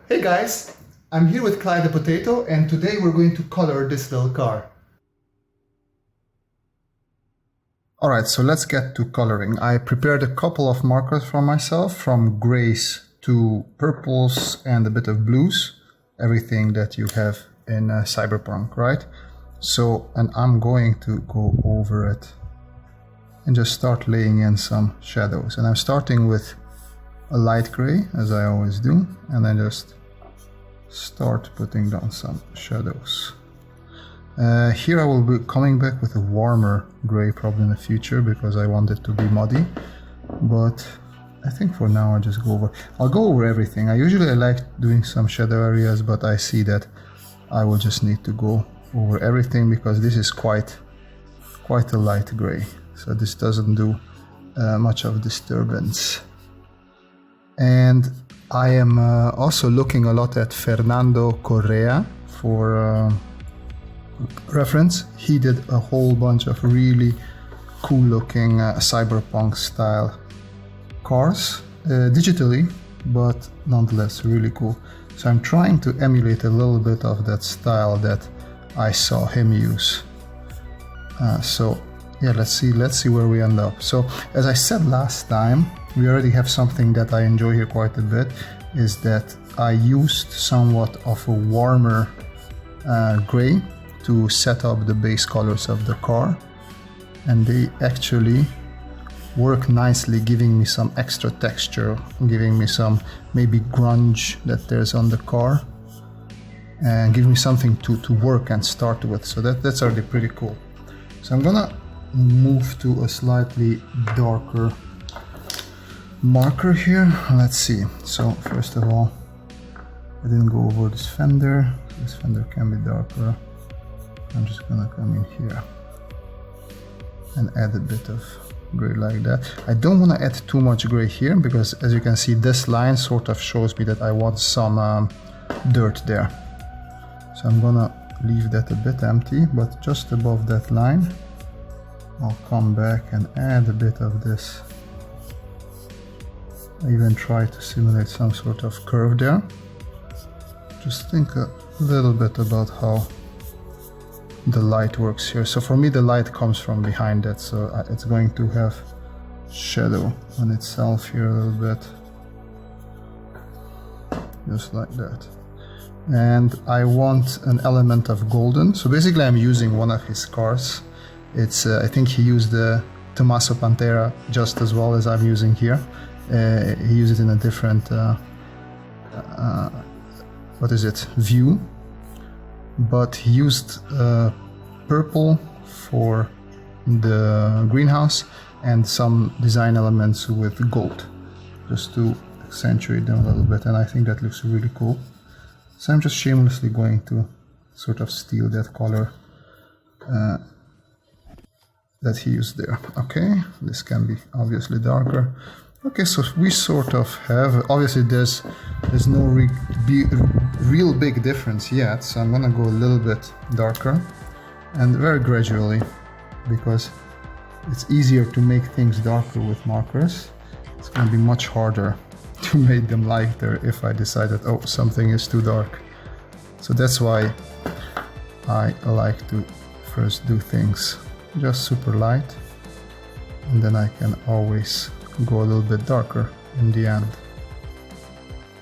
Hey guys, I'm here with Clyde the Potato, and today we're going to color this little car. Alright, so let's get to coloring. I prepared a couple of markers for myself, from grays to purples and a bit of blues. Everything that you have in Cyberpunk, right? So, and I'm going to go over it and just start laying in some shadows. And I'm starting with a light gray, as I always do, and then just start putting down some shadows. Here I will be coming back with a warmer gray probably in the future because I want it to be muddy, but I think for now I'll go over everything. I usually like doing some shadow areas, but I see that I will just need to go over everything because this is quite a light gray, so this doesn't do much of disturbance. And I am also looking a lot at Fernando Correa for reference. He did a whole bunch of really cool looking cyberpunk style cars digitally, but nonetheless really cool. So I'm trying to emulate a little bit of that style that I saw him use. So yeah, let's see where we end up. So as I said last time, we already have something that I enjoy here quite a bit, is that I used somewhat of a warmer gray to set up the base colors of the car, and they actually work nicely, giving me some extra texture, giving me some maybe grunge that there's on the car, and give me something to work and start with. So that's already pretty cool. So I'm gonna move to a slightly darker marker here. Let's see. So first of all, I didn't go over this fender. This fender can be darker. I'm just gonna come in here and add a bit of gray like that. I don't want to add too much gray here because, as you can see, this line sort of shows me that I want some dirt there. So I'm gonna leave that a bit empty, but just above that line I'll come back and add a bit of this. I even try to simulate some sort of curve there. Just think a little bit about how the light works here. So for me the light comes from behind it, so it's going to have shadow on itself here a little bit. Just like that. And I want an element of golden. So basically I'm using one of his cars. It's I think he used the Tommaso Pantera just as well as I'm using here. He used it in a different view, but he used purple for the greenhouse and some design elements with gold, just to accentuate them a little bit, and I think that looks really cool. So I'm just shamelessly going to sort of steal that color that he used there. Okay, this can be obviously darker. Okay, so we sort of have, obviously there's no real big difference yet, so I'm gonna go a little bit darker and very gradually, because it's easier to make things darker with markers. It's gonna be much harder to make them lighter if I decide that, oh, something is too dark. So that's why I like to first do things just super light, and then I can always go a little bit darker in the end.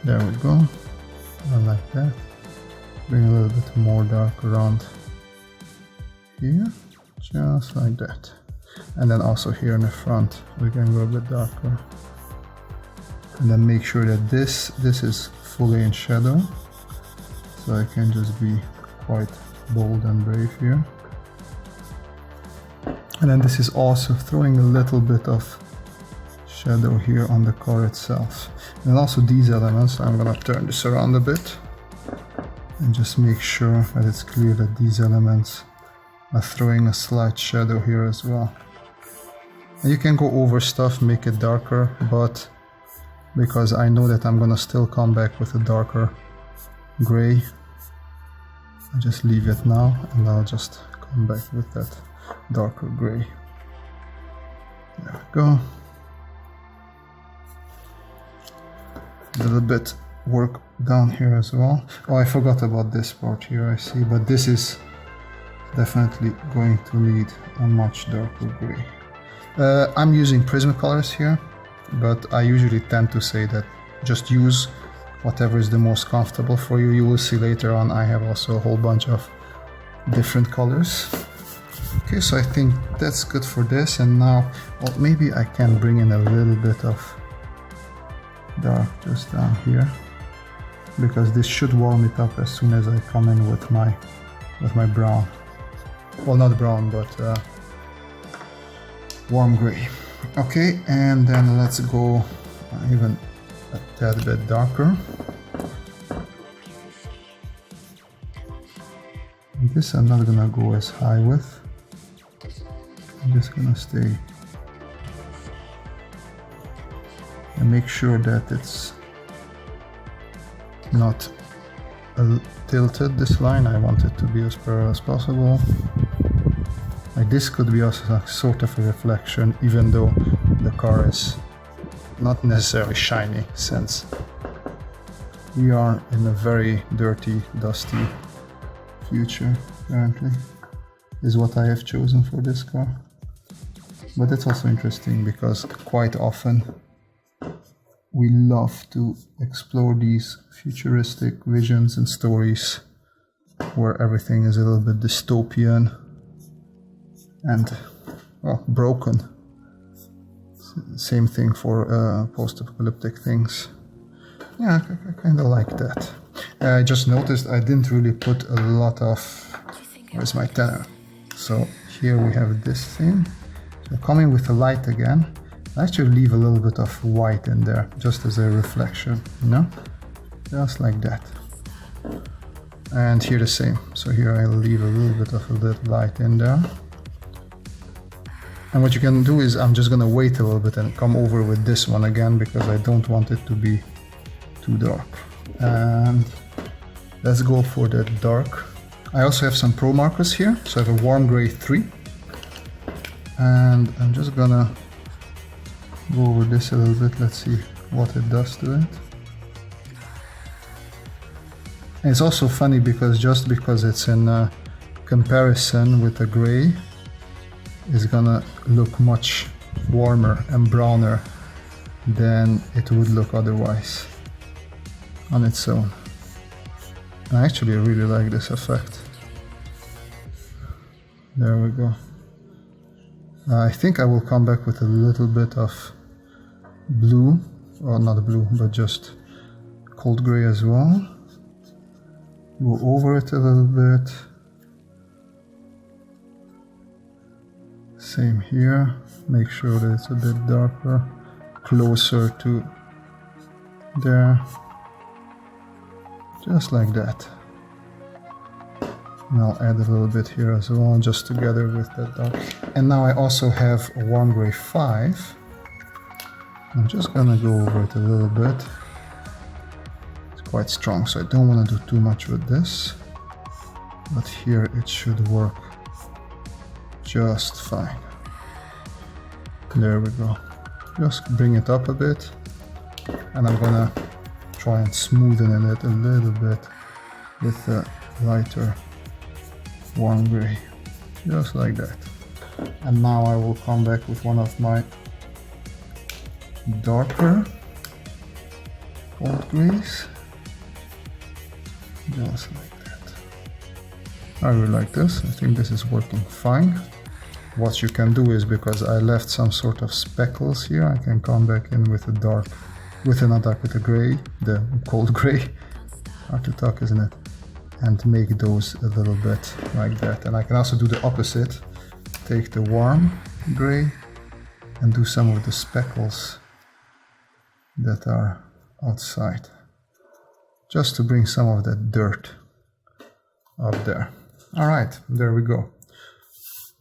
There we go. I like that. Bring a little bit more dark around here, just like that. And then also here in the front we can go a bit darker. And then make sure that this is fully in shadow, so I can just be quite bold and brave here. And then this is also throwing a little bit of shadow here on the car itself. And also these elements, I'm gonna turn this around a bit and just make sure that it's clear that these elements are throwing a slight shadow here as well. And you can go over stuff, make it darker, but because I know that I'm gonna still come back with a darker gray, I just leave it now and I'll just come back with that darker gray. There we go. A little bit work down here as well. Oh, I forgot about this part here, I see, but this is definitely going to need a much darker gray. I'm using Prismacolors here, but I usually tend to say that just use whatever is the most comfortable for you. You will see later on I have also a whole bunch of different colors. Okay, so I think that's good for this, and now, well, maybe I can bring in a little bit of dark just down here, because this should warm it up as soon as I come in with my brown. Well, not brown, but warm gray. Okay, and then let's go even a tad bit darker. This I'm not gonna go as high with. I'm just gonna stay and make sure that it's not tilted, this line. I want it to be as parallel as possible. Like this could be also a sort of a reflection, even though the car is not necessarily shiny, since we are in a very dirty, dusty future, apparently, is what I have chosen for this car. But that's also interesting because quite often we love to explore these futuristic visions and stories where everything is a little bit dystopian and, well, broken. Same thing for post-apocalyptic things. Yeah, I kind of like that. I just noticed I didn't really put a lot of... Where's my tenor? So here we have this thing. So coming with the light again, I actually leave a little bit of white in there, just as a reflection, you know? Just like that. And here the same. So here I'll leave a little bit of a lit light in there. And what you can do is I'm just gonna wait a little bit and come over with this one again, because I don't want it to be too dark. And let's go for that dark. I also have some pro markers here. So I have a warm gray 3. And I'm just gonna go over this a little bit. Let's see what it does to it. And it's also funny because just because it's in comparison with the gray, it's gonna look much warmer and browner than it would look otherwise on its own. I actually really like this effect. There we go. I think I will come back with a little bit of blue, or not blue, but just cold gray as well. Go over it a little bit. Same here. Make sure that it's a bit darker, closer to there. Just like that. And I'll add a little bit here as well, just together with that dark. And now I also have a warm gray 5. I'm just gonna go over it a little bit. It's quite strong, so I don't want to do too much with this. But here it should work just fine. There we go. Just bring it up a bit. And I'm gonna try and smoothen it a little bit with a lighter warm gray, just like that. And now I will come back with one of my darker cold grays, just like that. I really like this. I think this is working fine. What you can do is, because I left some sort of speckles here, I can come back in with a dark, with a gray, the cold gray. Hard to talk, isn't it? And make those a little bit like that. And I can also do the opposite. Take the warm gray and do some of the speckles that are outside, just to bring some of that dirt up there. All right, there we go.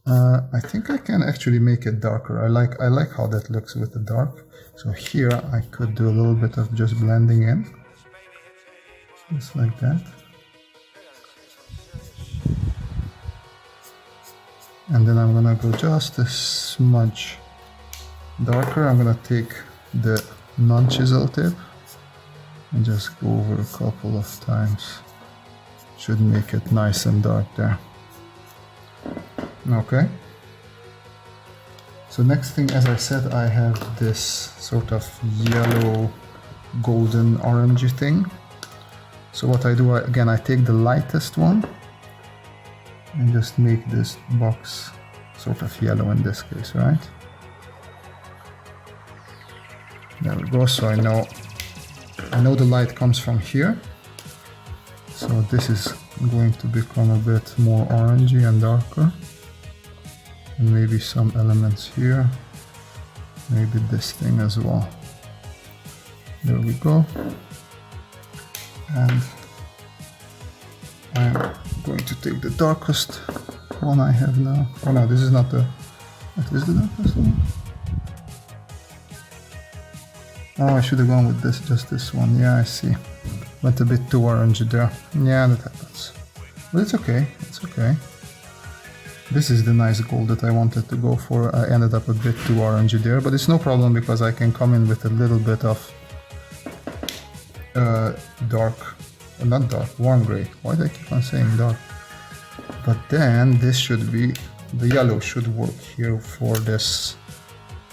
I think I can actually make it darker. I like how that looks with the dark. So here I could do a little bit of just blending in, just like that. And then I'm gonna go just a smudge darker. I'm gonna take the non-chisel tip And just go over a couple of times. Should make it nice and dark there. Okay. So next thing, as I said, I have this sort of yellow, golden, orangey thing. So what I do, again, I take the lightest one and just make this box sort of yellow in this case, right? There we go. So I know the light comes from here. So this is going to become a bit more orangey and darker. And maybe some elements here. Maybe this thing as well. There we go. And I'm going to take the darkest one I have now. Oh no, this is not the... What is the darkest one? Oh, I should have gone with this, just this one. Yeah, I see. Went a bit too orange there. Yeah, that happens. But it's okay, it's okay. This is the nice gold that I wanted to go for. I ended up a bit too orangey there, but it's no problem because I can come in with a little bit of not dark, warm gray. Why do I keep on saying dark? But then this should be, the yellow should work here for this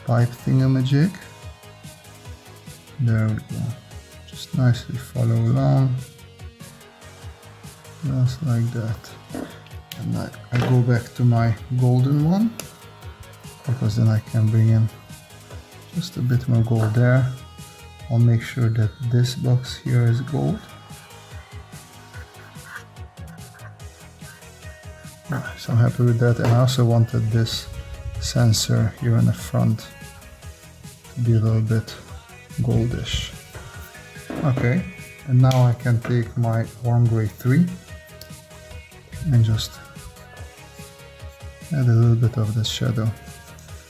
pipe thingamajig. There we go. Just nicely follow along. Just like that. And I go back to my golden one, because then I can bring in just a bit more gold there. I'll make sure that this box here is gold. So I'm happy with that, and I also wanted this sensor here in the front to be a little bit goldish. Okay, and now I can take my warm gray 3 and just add a little bit of this shadow.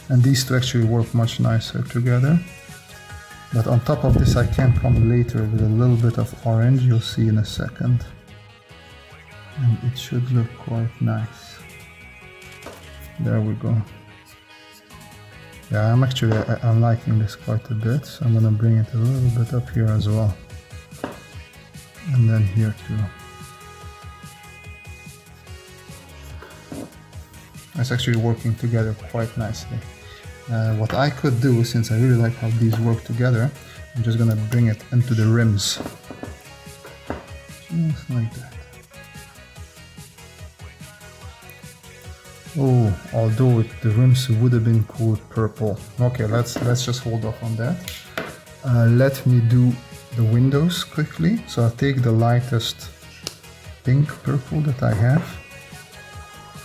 And these two actually work much nicer together. But on top of this I can come later with a little bit of orange, you'll see in a second. And it should look quite nice. There we go. Yeah, I'm liking this quite a bit, so I'm gonna bring it a little bit up here as well. And then here too. It's actually working together quite nicely. What I could do, since I really like how these work together, I'm just gonna bring it into the rims. Just like that. Oh, although the rims would have been cool purple. Okay, let's just hold off on that. Let me do the windows quickly. So I'll take the lightest pink purple that I have,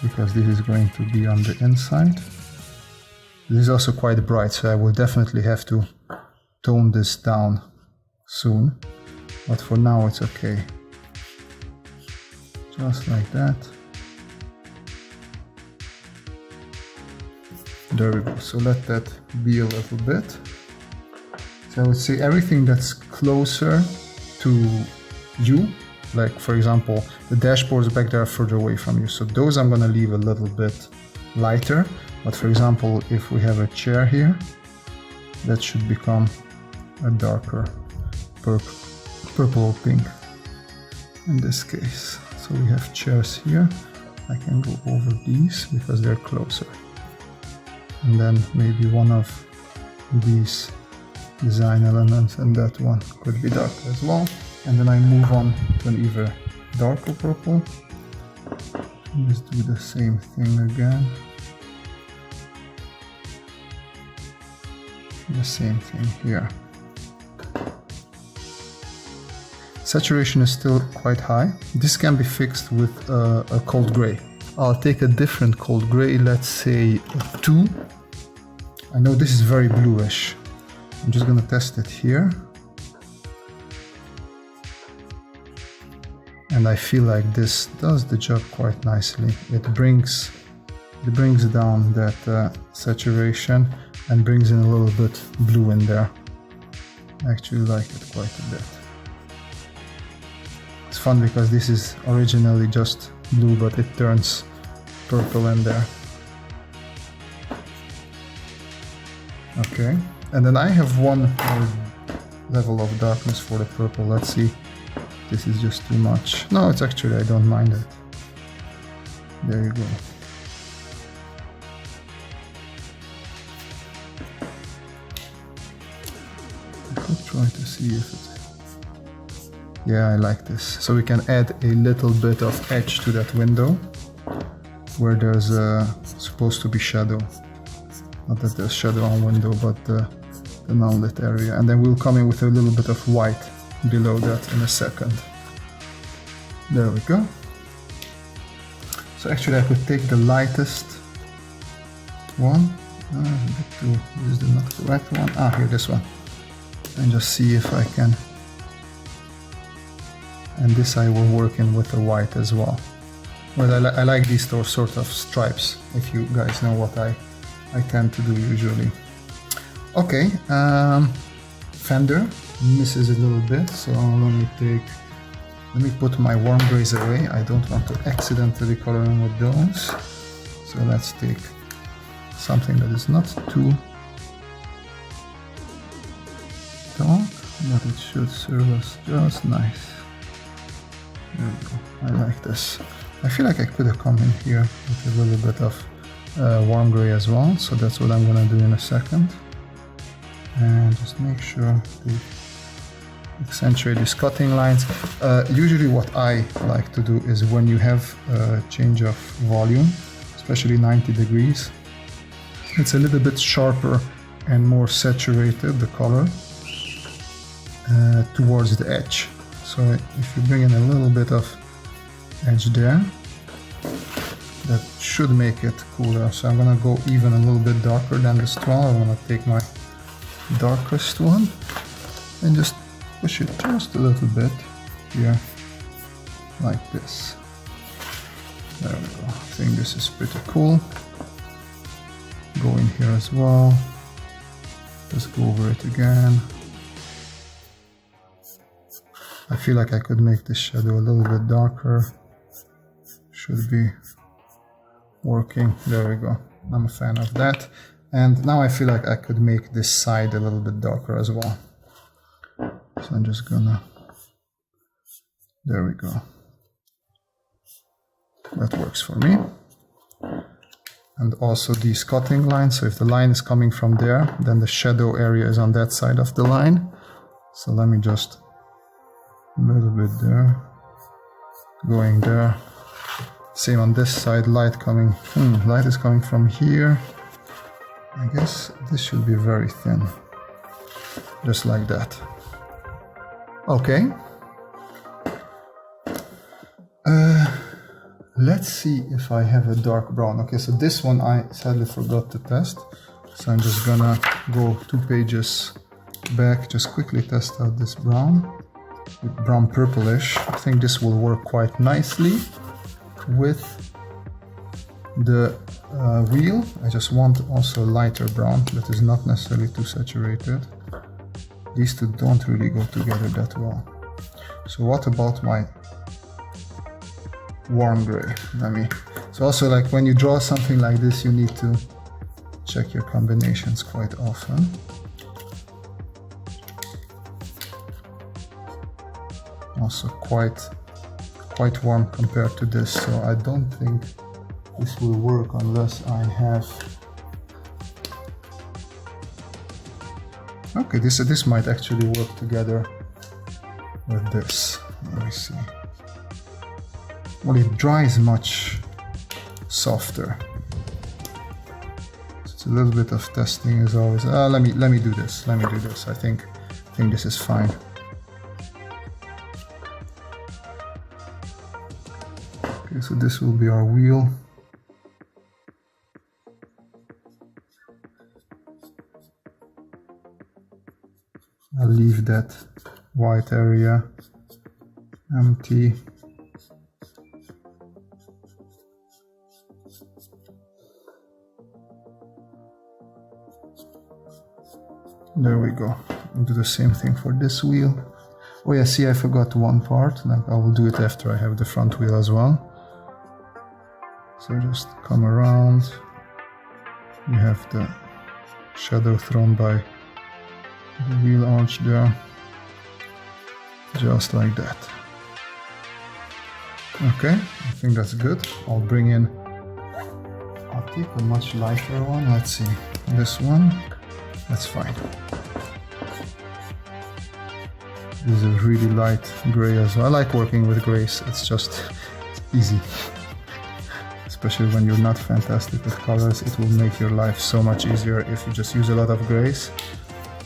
because this is going to be on the inside. This is also quite bright, so I will definitely have to tone this down soon. But for now it's okay. Just like that. There we go. So let that be a little bit. So I would say everything that's closer to you, like for example, the dashboards back there are further away from you. So those I'm gonna leave a little bit lighter. But for example, if we have a chair here, that should become a darker purple or pink in this case. So we have chairs here. I can go over these because they're closer. And then maybe one of these design elements, and that one could be dark as well. And then I move on to an even darker purple. And just do the same thing again. The same thing here. Saturation is still quite high. This can be fixed with a cold gray. I'll take a different cold gray, let's say a 2. I know this is very bluish. I'm just gonna test it here. And I feel like this does the job quite nicely. It brings down that saturation and brings in a little bit blue in there. I actually like it quite a bit. It's fun because this is originally just blue, but it turns purple in there. Okay, and then I have one more level of darkness for the purple. Let's see. This is just too much. No, it's actually, I don't mind it. There you go. I could try to see if it... Yeah, I like this. So we can add a little bit of edge to that window where there's supposed to be shadow. Not that there's shadow on window, but the non-lit area. And then we'll come in with a little bit of white below that in a second. There we go. So actually I could take the lightest one. A bit too, this is the not correct one. Ah, here, this one. And just see if I can. And this I will work in with the white as well. But I like these sort of stripes, if you guys know what I tend to do usually. Okay, fender misses a little bit, so let me put my warm grays away. I don't want to accidentally color in with those. So let's take something that is not too dark, but it should serve us just nice. There we go. I like this. I feel like I could have come in here with a little bit of warm gray as well, so that's what I'm gonna do in a second. And just make sure to accentuate these cutting lines. Usually what I like to do is when you have a change of volume, especially 90 degrees, it's a little bit sharper and more saturated, the color, towards the edge. So if you bring in a little bit of edge there, that should make it cooler. So I'm gonna go even a little bit darker than this 12. I'm gonna take my darkest one and just push it just a little bit here, like this. There we go. I think this is pretty cool. Go in here as well. Just go over it again. I feel like I could make this shadow a little bit darker. Should be working. There we go. I'm a fan of that. And now I feel like I could make this side a little bit darker as well. So I'm just gonna... There we go. That works for me. And also these cutting lines. So if the line is coming from there, then the shadow area is on that side of the line. So let me just... A little bit there, going there. Same on this side, light coming, light is coming from here. I guess this should be very thin, just like that. Okay. Let's see if I have a dark brown. Okay, so this one I sadly forgot to test. So I'm just gonna go 2 pages back, just quickly test out this brown. Brown purplish. I think this will work quite nicely with the wheel. I just want also lighter brown that is not necessarily too saturated. These two don't really go together that well. So what about my warm gray? So also, like, when you draw something like this, you need to check your combinations quite often. Also quite warm compared to this, so I don't think this will work unless I have... Okay, this might actually work together with this. Let me see. Well, it dries much softer. It's a little bit of testing as always. Let me do this. I think this is fine. Okay, so this will be our wheel. I'll leave that white area empty. There we go. I'll do the same thing for this wheel. Oh yeah, see, I forgot one part. I will do it after I have the front wheel as well. So just come around. You have the shadow thrown by the wheel arch there. just like that. Okay, I think that's good. I'll take a much lighter one. Let's see, this one, that's fine. This is a really light gray as well. I like working with grays, it's easy. Especially when you're not fantastic with colors, it will make your life so much easier if you just use a lot of grays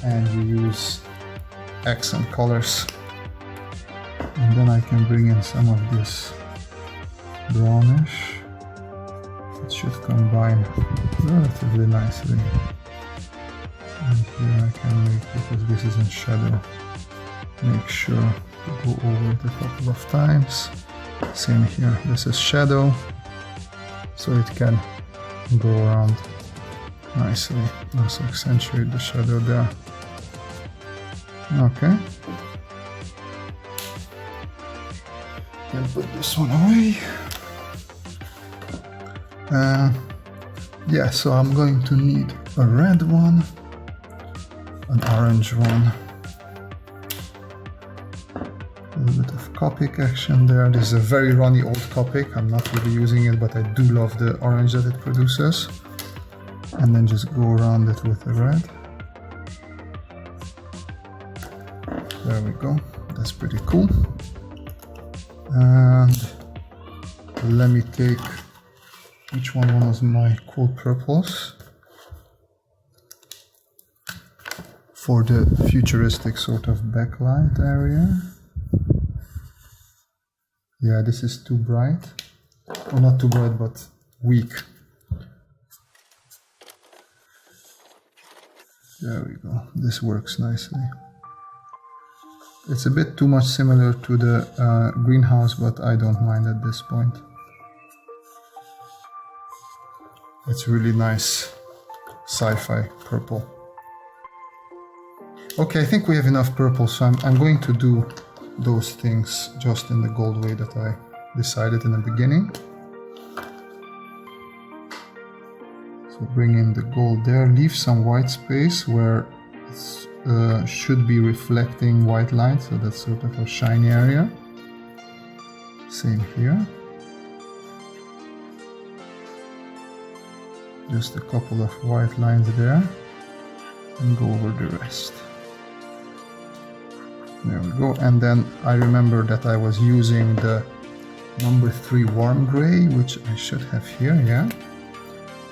and you use accent colors. And then I can bring in some of this brownish. It should combine relatively nicely. And here I can make, because this is in shadow, make sure to go over it a couple of times. Same here, this is shadow, so it can go around nicely. Also accentuate the shadow there. Okay. Can put this one away. Yeah, so I'm going to need a red one, an orange one, a little bit of Copic action there. This is a very runny old Copic. I'm not really using it, but I do love the orange that it produces. And then just go around it with the red. There we go. That's pretty cool. And let me take, which one was my cool purples? For the futuristic sort of backlight area. Yeah, this is too bright. Or not too bright, but weak. There we go. This works nicely. It's a bit too much similar to the greenhouse, but I don't mind at this point. It's really nice sci-fi purple. Okay, I think we have enough purple, so I'm going to do those things just in the gold way that I decided in the beginning. So bring in the gold there, leave some white space where it's should be reflecting white light, so that's sort of a shiny area. Same here. Just a couple of white lines there, and go over the rest. There we go. And then I remember that I was using the number 3 warm gray, which I should have here, yeah.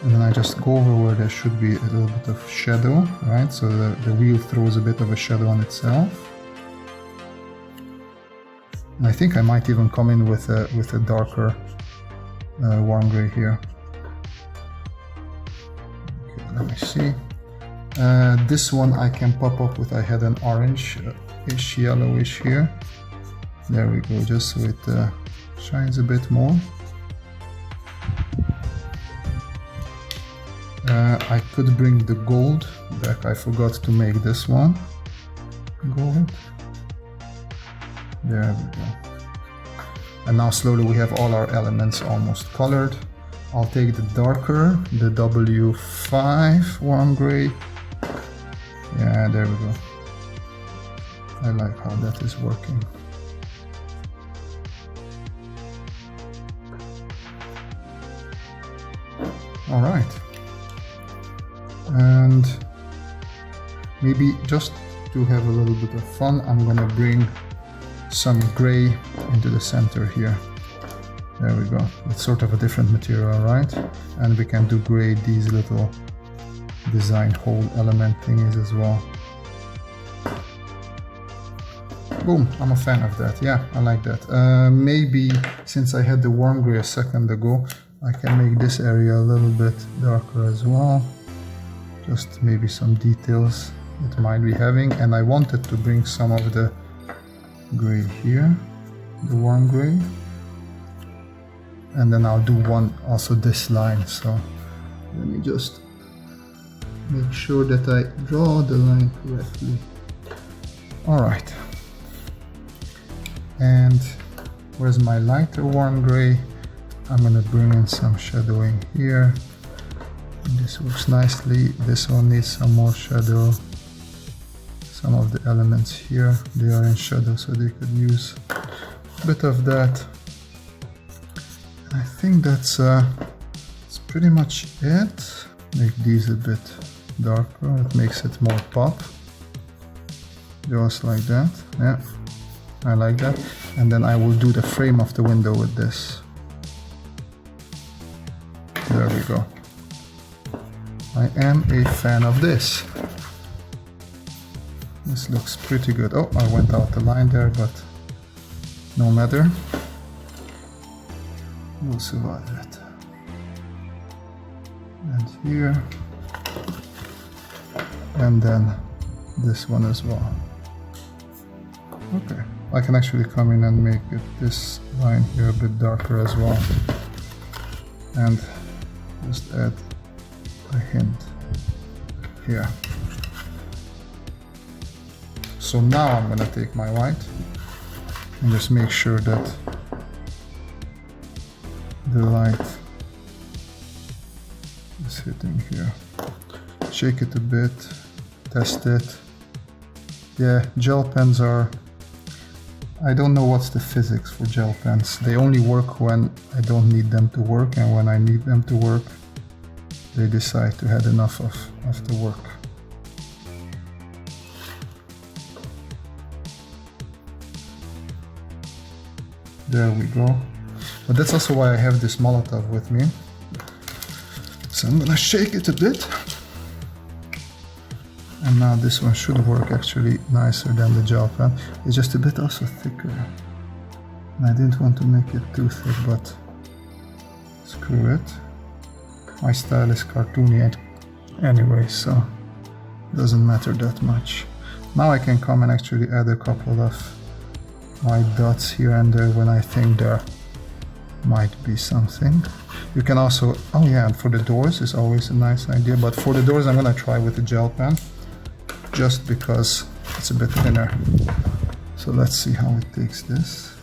And then I just go over where there should be a little bit of shadow, right? So the wheel throws a bit of a shadow on itself. And I think I might even come in with a darker warm gray here. Okay, let me see. This one I can pop up with, I had an orange-ish, yellowish here. There we go, just so it shines a bit more. I could bring the gold back. I forgot to make this one gold. There we go. And now slowly we have all our elements almost colored. I'll take the darker, the W5 warm gray. Yeah, there we go. I like how that is working. All right. And maybe just to have a little bit of fun, I'm gonna bring some gray into the center here. There we go. It's sort of a different material, right? And we can do gray these little design hole element thingies as well. Boom, I'm a fan of that. Yeah, I like that. Maybe since I had the warm gray a second ago, I can make this area a little bit darker as well. Just maybe some details it might be having. And I wanted to bring some of the gray here, the warm gray. And then I'll do one also this line. So let me just make sure that I draw the line correctly. All right. And where's my lighter warm gray? I'm gonna bring in some shadowing here. This works nicely. This one needs some more shadow. some of the elements here, they are in shadow, so they could use a bit of that. I think that's pretty much it. Make these a bit darker, it makes it more pop. Just like that, yeah, I like that. And then I will do the frame of the window with this. There we go. I am a fan of this. This looks pretty good. Oh, I went out the line there, but no matter. We'll survive it. And here. And then this one as well. Okay, I can actually come in and make it this line here a bit darker as well. And just add a hint here. So now I'm gonna take my white and just make sure that the light is hitting here. Shake it a bit, test it. Yeah, gel pens are... I don't know what's the physics for gel pens. They only work when I don't need them to work, and when I need them to work, they decide to have enough of the work. There we go. But that's also why I have this Molotov with me. So I'm gonna shake it a bit. And now this one should work actually nicer than the gel pen. It's just a bit also thicker. And I didn't want to make it too thick, but screw it. My style is cartoony anyway, so it doesn't matter that much. Now I can come and actually add a couple of white dots here and there when I think there might be something. You can also, oh yeah, and for the doors is always a nice idea, but for the doors I'm gonna try with the gel pen, just because it's a bit thinner. So let's see how it takes this.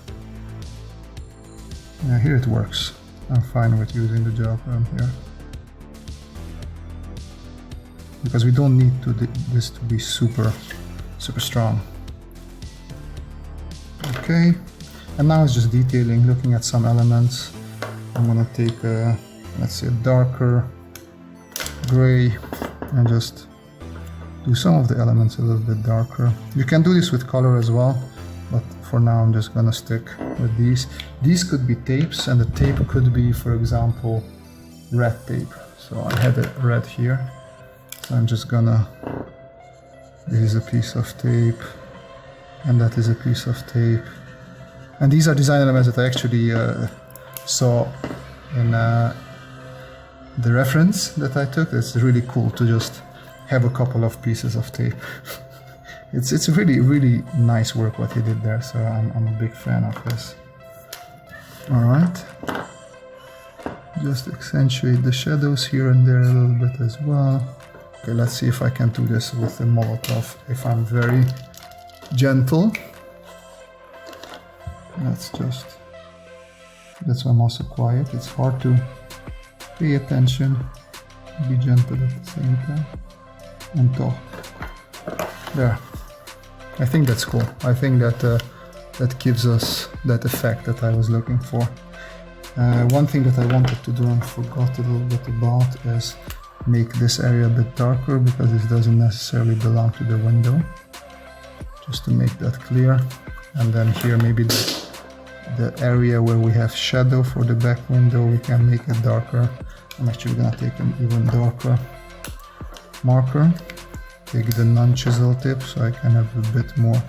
Yeah, here it works. I'm fine with using the gel pen here. Because we don't need this to be super strong. Okay, and now it's just detailing, looking at some elements. I'm gonna take a, let's say, a darker gray and just do some of the elements a little bit darker. You can do this with color as well, but for now I'm just gonna stick with these. These could be tapes, and the tape could be, for example, red tape. So I had it red here, so I'm just gonna, this is a piece of tape, and that is a piece of tape. And these are design elements that I actually saw in the reference that I took. It's really cool to just have a couple of pieces of tape. It's really nice work what he did there, so I'm a big fan of this. Alright, just accentuate the shadows here and there a little bit as well. Okay, let's see if I can do this with the Molotov, if I'm very gentle. That's why I'm also quiet. It's hard to pay attention, be gentle at the same time, and talk. There. I think that's cool. I think that that gives us that effect that I was looking for. One thing that I wanted to do and forgot a little bit about is make this area a bit darker, because this doesn't necessarily belong to the window. Just to make that clear. And then here maybe the area where we have shadow for the back window, we can make it darker. I'm actually gonna take an even darker marker. Take the non-chisel tip so I can have a bit more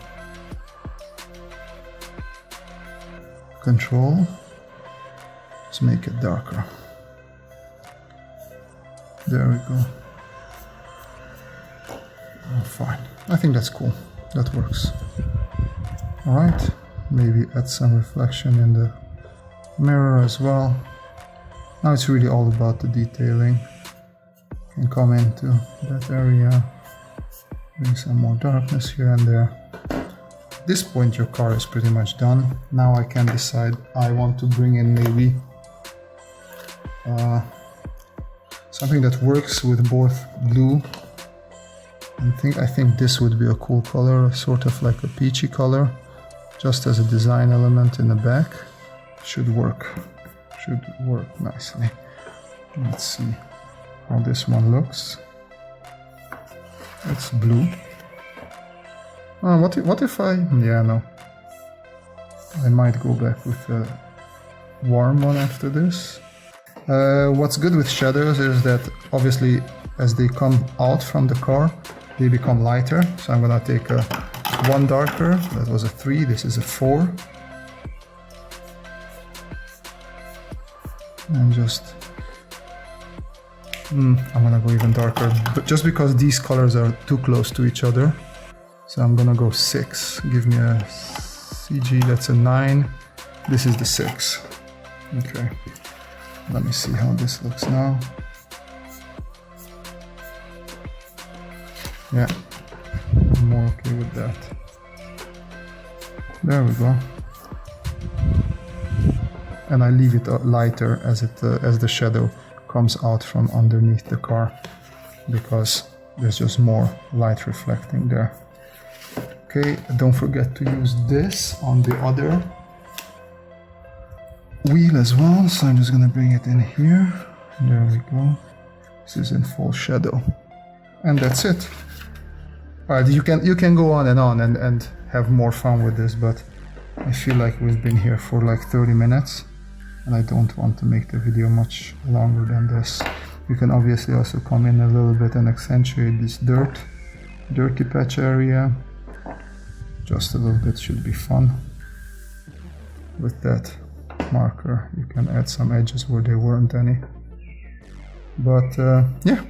control. Let's make it darker. There we go. Oh, fine. I think that's cool. That works. Alright, maybe add some reflection in the mirror as well. Now it's really all about the detailing. You can come into that area, bring some more darkness here and there. At this point your car is pretty much done. Now I can decide I want to bring in maybe something that works with both blue I think this would be a cool color, sort of like a peachy color, just as a design element in the back. Should work nicely. Let's see how this one looks. It's blue. Oh, what if I... yeah, no. I might go back with a warm one after this. What's good with shadows is that obviously as they come out from the car, they become lighter. So I'm gonna take a 1 darker, that was a 3, this is a 4. And just... I'm gonna go even darker, but just because these colors are too close to each other. So I'm gonna go 6. Give me a CG, that's a 9. This is the 6. Okay. Let me see how this looks now. Yeah, I'm more okay with that. There we go. And I leave it lighter as the shadow comes out from underneath the car, because there's just more light reflecting there. Okay, don't forget to use this on the other wheel as well. So I'm just gonna bring it in here. There we go. This is in full shadow. And that's it. Alright, you can go on and have more fun with this, but I feel like we've been here for like 30 minutes and I don't want to make the video much longer than this. You can obviously also come in a little bit and accentuate this dirty patch area. Just a little bit should be fun. With that marker you can add some edges where there weren't any. But yeah,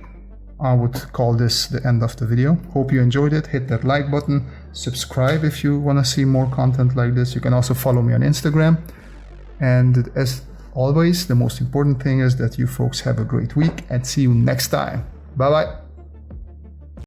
I would call this the end of the video. Hope you enjoyed it. Hit that like button, subscribe if you want to see more content like this. You can also follow me on Instagram. And as always, the most important thing is that you folks have a great week and see you next time. Bye bye.